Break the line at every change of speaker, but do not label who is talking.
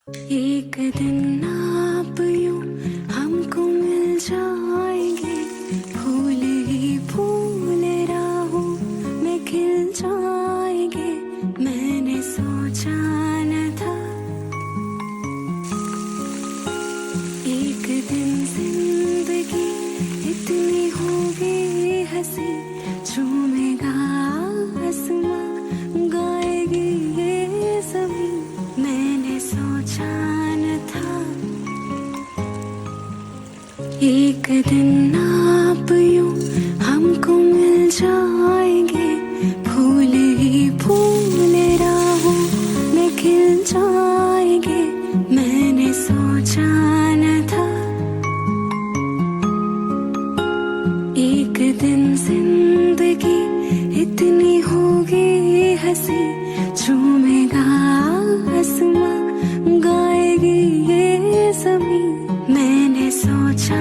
एक दिन आप यूं हमको मिल जाएंगे, फूल ही फूल राहों में खिल जाएंगे। मैंने सोचा न था एक दिन जिंदगी इतनी होगी हंसी, झूमेगा आसमां गाएगी ये ज़मीं। मैंने सोचा न था एक दिन आप यूं हमको मिल जाएंगे, फूल ही फूल राहों में खिल जाएंगे। मैंने सोचा न था एक दिन जिंदगी इतनी होगी हंसी, झूमेगा आसमां गाएगी ये ज़मीं। मैंने सोचा